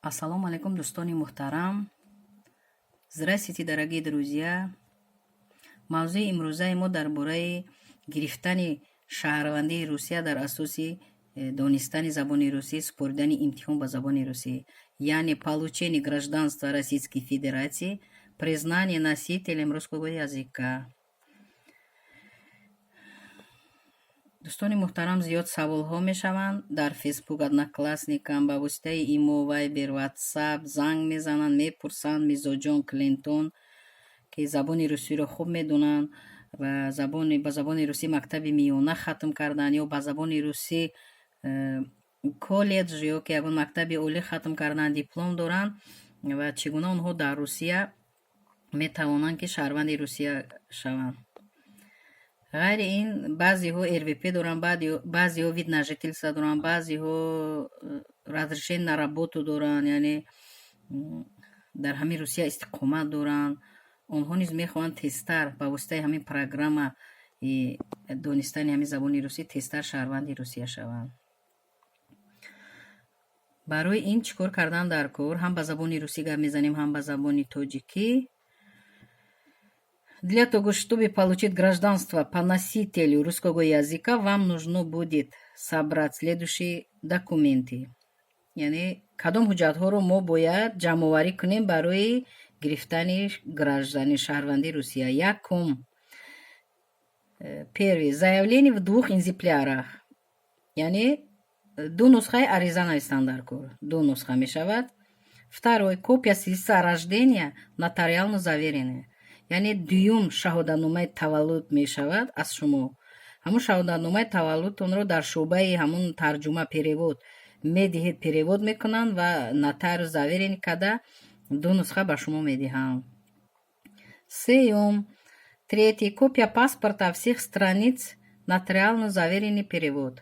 Ассалому алейкум, дӯстони муҳтарам. Здравствуйте, дорогие друзья. Мавзӯи имрӯзаи мо дар бораи гирифтани шаҳрвандии Русия дар асоси донистани забони русӣ, споридани имтиҳон ба забони русӣ, яъне получение гражданства Российской Федерации, признание носителем русского языка. дӯстони муҳтарам, зиёд саволҳо мешаванд дар фейсбук одноклассникам, ба воситаи имо, вайбер, ватсап занг мезананд, мепурсанд мизоҷон Клинтон ки забони русиро хуб медонанд ва ба забони русӣ мактаби миёна хатм карданд ё ба забони русӣ колледж ё ки ягон мактаби олӣ хатм карданд, диплом доранд ва чӣ гуна онҳо дар Русия метавонанд ки шаҳрванди Русия шаванд. ғайри ин баъзеҳо РВП доранд, баъзеҳо вид на жительство доранд, баъзеҳо разрешение на работу доранд, яъне дар ҳамин Русия истиқомат доранд. онҳо низ мехоҳанд тезтар ба воситаи ҳамин программа донистани ҳамин забони русӣ тезтар шаҳрванди Русия шаванд. барои ин чӣ кор кардан дар кор? Ҳам ба забони русӣ гап мезанем, ҳам ба забони тоҷикӣ. Для того, чтобы получить гражданство по носителю русского языка, вам нужно будет собрать следующие документы. Яъне кадом ҳуҷҷатҳоро мо бояд ҷамъоварӣ кунем барои гирифтани граждани шаҳрванди Русия. Якум. Первое. Заявление в 2 экземплярах. Яъне 2 нусхаи ариза навистан дар кор. 2 нусха мешавад. Второе. Копия свидетельства о рождении нотариально заверенная. яъне дуюм шаҳодатномаи таваллуд мешавад аз шумо. ҳамун шаҳодатномаи таваллудтонро дар шӯъбаи ҳамун тарҷума перевод медиҳед, перевод мекунанд ва нотариус заверени карда 2 нусха ба шумо медиҳанд. Сеюм. Третий. Копия паспорта всех страниц нотариально заверенный перевод.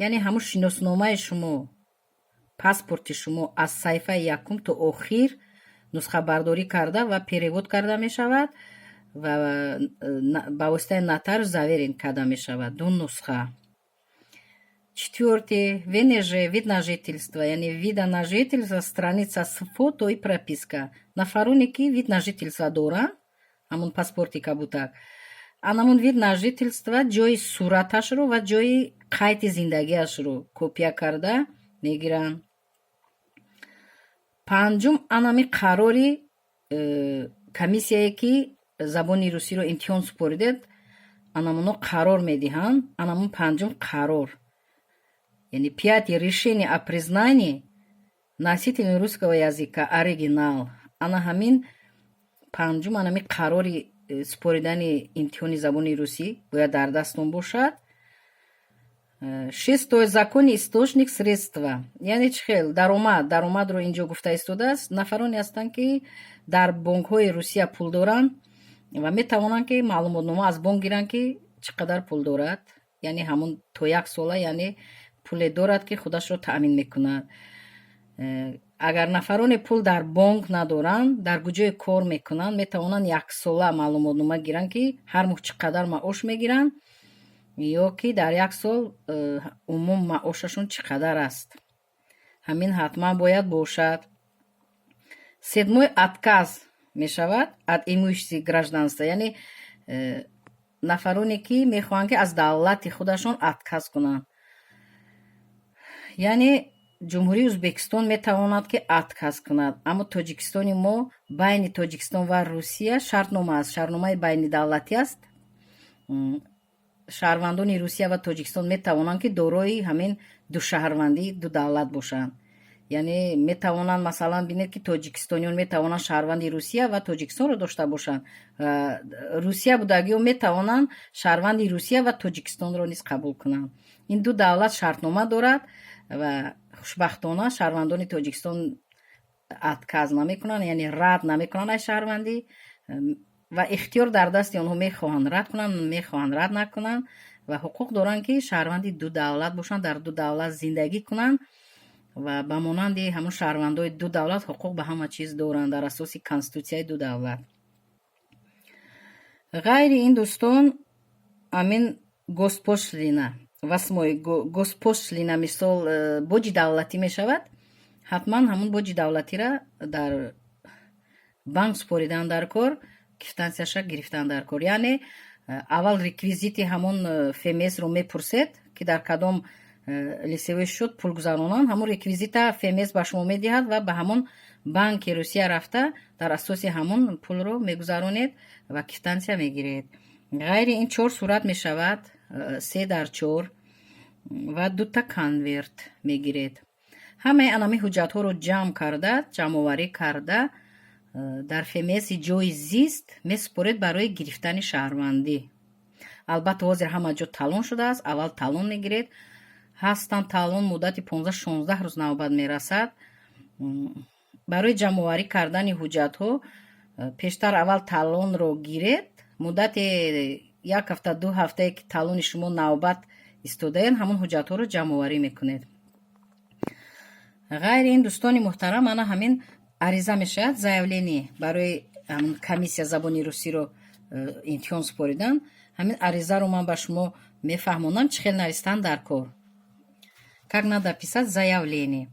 яъне ҳамун шиносномаи шумо, паспорти шумо аз саҳифаи якум то охир нусхабардорӣ карда ва перевод карда мешавад ва ба воситаи нотариус заверен карда мешавад. 2 нусха. Четвертый. ВНЖ, вид на жительство, яъне вида на жительство, страница с фото и прописка. Нафароне ки вид на жительство доранд, ҳамун паспорти кабутак, анамун вид на жительство ҷои сураташро ва ҷои қайди зиндагиашро копия карда мегиранд. панҷум. анами қарори комиссияе ки забони русиро имтиҳон супоридед, анамуно қарор медиҳанд. анамун панҷум қарор. яъне 5 решение о признании носителя русского языка оригинал. ана ҳамин панҷум анами қарори супоридани имтиҳони забони русӣ бояд дар дастон бошад. 6. Закони источник средства, яъне чӣ хел даромадро инҷо гуфта истодааст. Нафароне ҳастанд ки дар бонкҳои Русия пул доранд ва метавонанд ки маълумотнома аз бонк гиранд ки чӣ қадар пул дорад, яъне ҳамун то 1 сола, яъне пуле дорад ки худашро таъмин мекунад. агар нафароне пул дар бонк надоранд, дар куҷое кор мекунанд, метавонанд 1 сола маълумотнома гиранд ки ҳар моҳ чӣ қадар маош мегиранд ё ки дар 1 сол умум маошашон чӣ қадар аст. ҳамин ҳатман бояд бошад. 7. Отказ мешавад от имущества гражданства, яъне нафароне ки мехоҳанд ки аз давлати худашон отказ кунанд. яъне ҷумҳурии Ӯзбекистон метавонад ки отказ кунад, аммо Тоҷикистони мо байни Тоҷикистон ва Русия шартнома аст, шартномаи байнидавлатӣ аст. шаҳрвандони Русия ва Тоҷикистон метавонанд ки дорои ҳамин душаҳрвандӣ, ду давлат бошанд. яъне метавонанд масалан бинед ки тоҷикистониён метавонанд шаҳрванди Русия ва Тоҷикистонро дошта бошанд. Русия будагиҳо метавонанд шаҳрванди Русия ва Тоҷикистонро низ қабул кунанд. ин ду давлат шартнома дорад ва хушбахтона шаҳрвандони Тоҷикистон отказ намекунанд, яъне рад намекунанд аз шаҳрвандӣ ва ихтиёр дар дасти онҳо, мехоҳанд рад кунанд, мехоҳанд рад накунанд ва ҳуқуқ доранд ки шаҳрванди ду давлат бошанд, дар ду давлат зиндагӣ кунанд ва ба монанди ҳамон шаҳрвандои ду давлат ҳуқуқ ба ҳама чиз доранд дар асоси конститутсияи ду давлат. ғайри ин дӯстон, амин госпошлина, 8. госпошлина мисол боҷи давлатӣ мешавад. ҳатман ҳамун боҷи давлатиро дар банк споридан дар кор, квитансияша гирифтан дар кор. Яъне аввал реквизити ҳамон фемесро мепурсед ки дар кадом лисевой счёт пул гузаронанд. ҳамун реквизита фемес ба шумо медиҳад ва ба ҳамон банки Русия рафта дар асоси ҳамон пулро мегузаронед ва квитансия мегиред. ғайри ин 4 сурат мешавад, 3 дар 4 ва 2 конверт мегиред. ҳамаи анами ҳуҷҷатҳоро ҷамъ карда, ҷамъоварӣ карда дар фемеси ҷои зист месупоред барои гирифтани шаҳрвандӣ. албатта ҳозир ҳама ҷо талон шудааст. аввал талон мегиред. ҳастан талон муддати 15-16 рӯз навбат мерасад. барои ҷамъоварӣ кардани ҳуҷҷатҳо пештар аввал талонро гиред. муддати 1 ҳафта 2 ҳафтае ки талони шумо навбат истодаед, ҳамон ҳуҷҷатҳоро ҷамъоварӣ мекунед. ғайри ин дӯстони муҳтарам, ана ҳамин ариза мешавад, заявление барои комиссия забони русиро имтиҳон супоридан. ҳамин аризаро ман ба шумо мефаҳмонам чӣ хел навистан дар кор. Как надо писать заявление.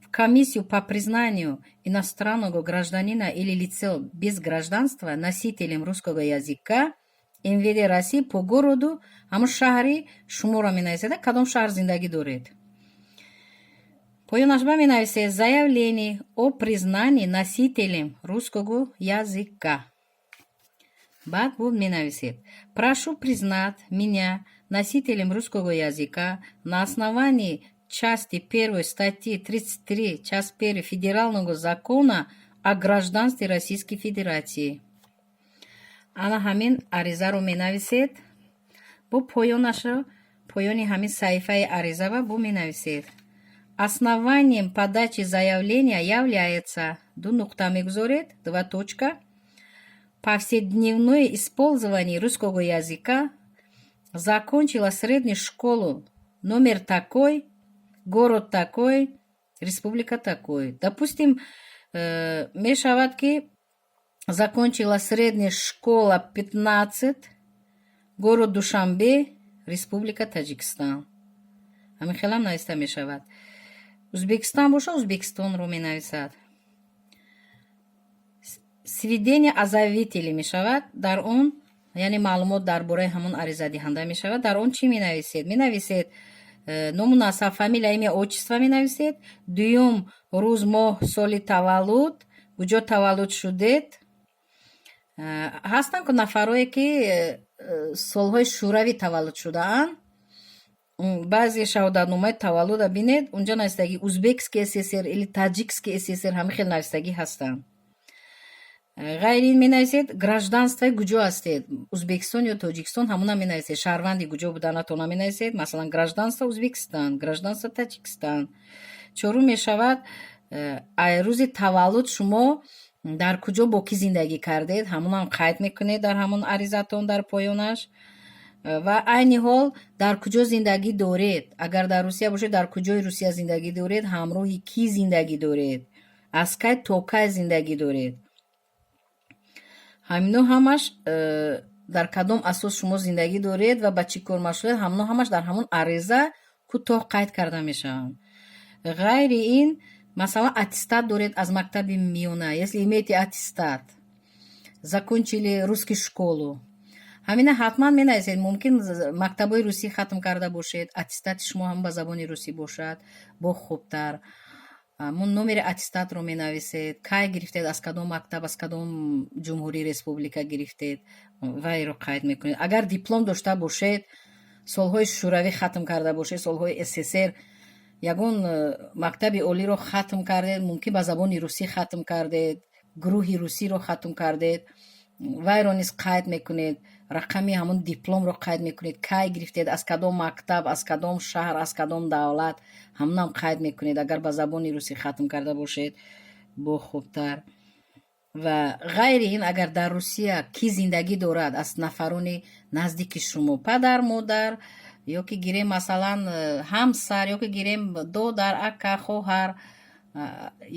В комиссию по признанию иностранного гражданина или лица без гражданства носителем русского языка МВД России по городу ҳамон шаҳри шуморо менависед, кадом шаҳр зиндагӣ доред. Поёнаш ба менависед заявление о признании носителем русского языка. Баъд буд менависед: прошу признать меня носителем русского языка на основании части 1 статьи 33, часть 1 Федерального закона о гражданстве Российской Федерации. ана ҳамин аризаро менависед. бо поёни ҳамин саҳифаи аризава бо менависед: основанием подачи заявления является, 2 нуқта мегузоред, 2 точка, повседневное использование русского языка, закончила среднюю школу номер такой, город такой, республика такой. Допустим, мешавад ки закончила средняя школа 15, город Душанбе, республика Таҷикистон. ҳамин хелам нависта мешавад. Узбекистон боша, Узбекистонро менависад. Сведения о заявителе мешавад. дар он, яъне маълумот дар бораи ҳамон аризадиҳанда мешавад. дар он чӣ менависед? Менависед ному насаб, фамилия, имя, отчество менависед. дуюм рӯз, моҳ, соли таваллуд, куҷо таваллуд шудед. ҳастанд нафарое ки солҳои шӯравӣ таваллуд шудаанд. баъзе шаҳодатномаи таваллуда бинед, унҷа навистагӣ узбекский СССР или таҷикский СССР, ҳамин хел навистагӣ ҳастанд. ғайри ин менависед гражданствои куҷо ҳастед, Узбекистон ё Тоҷикистон, ҳамуна менависед. шаҳрванди куҷо буданатона менависед, масалан гражданство Узбекистон, гражданство Таҷикистон. чорум мешавад рӯзи таваллуд шумо дар куҷо бо кӣ зиндагӣ кардед, ҳамунам қайд мекунед дар ҳамон аризатон дар поёнаш. ва айни ҳол дар куҷо зиндагӣ доред. агар дар Русия бошед, дар куҷои Русия зиндагӣ доред, ҳамроҳи кӣ зиндагӣ доред, аз кай то кай зиндагӣ доред. ҳамино ҳамаш дар кадом асос шумо зиндагӣ доред ва ба чӣ кор машғулед, ҳамино ҳамаш дар ҳамон ариза кӯтоҳ қайд карда мешаванд. ғайри ин, масалан аттестат доред аз мактаби миёна, если имеете аттестат, закончили русскую школу, ҳамина ҳатман менависед. мумкин мактабои русӣ хатм карда бошед, аттестати шумо ҳам ба забони русӣ бошад, бо хубтар. номери аттестатро менависед, кай гирифтед, аз кадом мактаб, аз кадом ҷумҳурии республика гирифтед, вайро қайд мекунед. агар диплом дошта бошед, солҳои шӯравӣ хатм карда бошед, солҳои СССР, ягон мактаби олиро хатм кардед, мумкин ба забони русӣ хатм кардед, гурӯҳи русиро хатм кардед, вайро низ қайд мекунед. рақами ҳамон дипломро қайд мекунед, кай гирифтед, аз кадом мактаб, аз кадом шаҳр, аз кадом давлат, ҳамнам қайд мекунед. агар ба забони русӣ хатм карда бошед, бо хубтар. ва ғайри ин, агар дар Русия кӣ зиндагӣ дорад аз нафарони наздики шумо, падар, модар, ё ки гирем масалан ҳамсар, ё ки гирем додар, ака, хоҳар,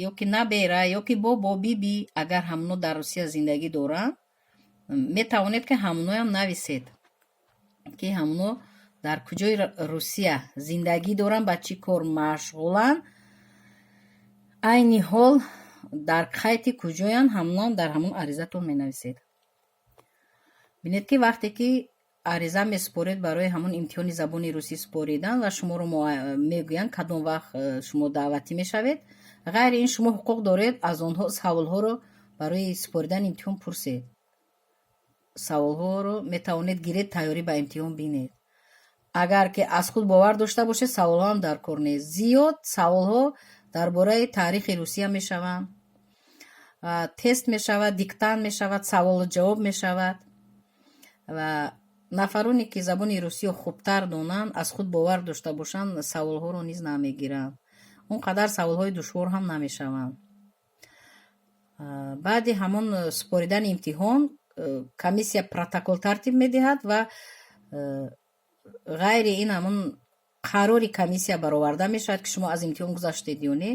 ё ки набера, ё ки бобо, биби, агар ҳамно дар Русия зиндагӣ доранд, метавонед ки ҳамноям нависед ки ҳамно дар куҷои Русия зиндагӣ доранд, ба чӣ кор машғуланд. айни ҳол дар қайти куҷоянд ҳамунам дар ҳамун аризатон менависед. бинед ки вақте ки ариза месупоред барои ҳамун имтиҳони забони русӣ супоридан ва шуморо мегӯянд кадом вақт шумо даъватӣ мешавед, ғайри ин шумо ҳуқуқ доред аз онҳо саволҳоро барои супоридани имтиҳон пурсед. саволҳоро метавонед гиред, тайёрӣ ба имтиҳон бинед. агар ки аз худ бовар дошта бошед, саволҳоам дар кор нест. зиёд саволҳо дар бораи таърихи Русия мешаванд, тест мешавад, диктант мешавад, саволу ҷавоб мешавад ва нафароне ки забони русиё хубтар донанд, аз худ бовар дошта бошанд, саволҳоро низ намегиранд. он қадар саволҳои душвор ҳам намешаванд. баъди ҳамон супоридани имтиҳон комиссия протокол тартиб медиҳад ва ғайри ин ҳамон қарори комиссия бароварда мешавад ки шумо аз имтиҳон гузаштед ё не.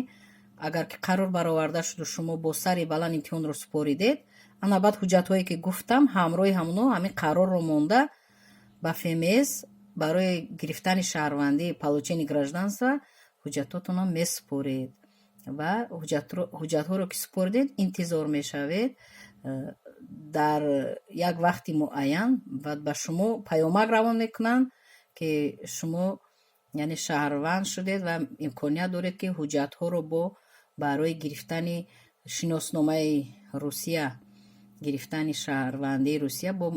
агар ки қарор бароварда шуду шумо бо сари баланд имтиҳонро супоридед, ана баъд ҳуҷҷатҳое ки гуфтам ҳамроҳи ҳамуно ҳамин қарорро монда ба ФМС барои гирифтани шаҳрвандии получени гражданства ҳуҷҷатотонро месупоред ва ҳуҷҷатҳоро ки супоридед интизор мешавед. дар як вақти муайян баъд ба шумо паёмак равон мекунанд ки шумо яъне шаҳрванд шудед ва имконият доред ки ҳуҷҷатҳоро барои гирифтани шиносномаи Русия, гирифтани шаҳрвандии Русия бо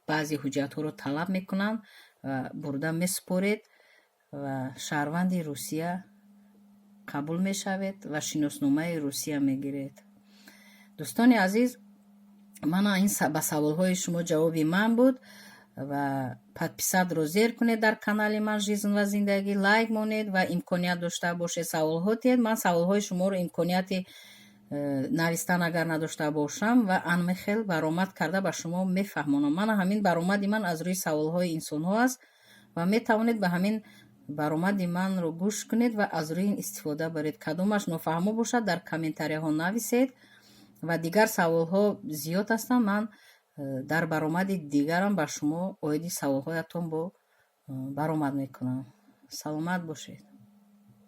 баъзе ҳуҷҷатҳоро талаб мекунанд ва бурда месупоред ва шаҳрванди Русия қабул мешавед ва шиносномаи Русия мегиред. дӯстони азиз, мана ин ба саволҳои шумо ҷавоби ман буд ва подписатро зер кунед дар канали ман «Жизнь ва зиндагӣ», лайк монед ва имконият дошта бошед саволҳо диҳед. ман саволҳои шуморо имконияти навистан агар надошта бошам ва анмехел баромад карда ба шумо мефаҳмонам. мана ҳамин баромади ман аз рӯи саволҳои инсонҳо аст ва метавонед ба ҳамин баромади манро гӯш кунед ва аз рӯи ин истифода баред. кадомаш нофаҳмо бошад дар комментарияҳо нависед ва дигар саволҳо зиёд ҳастанд. ман дар баромади дигарам ба шумо оиди саволҳоятон баромад мекунам. саломат бошед.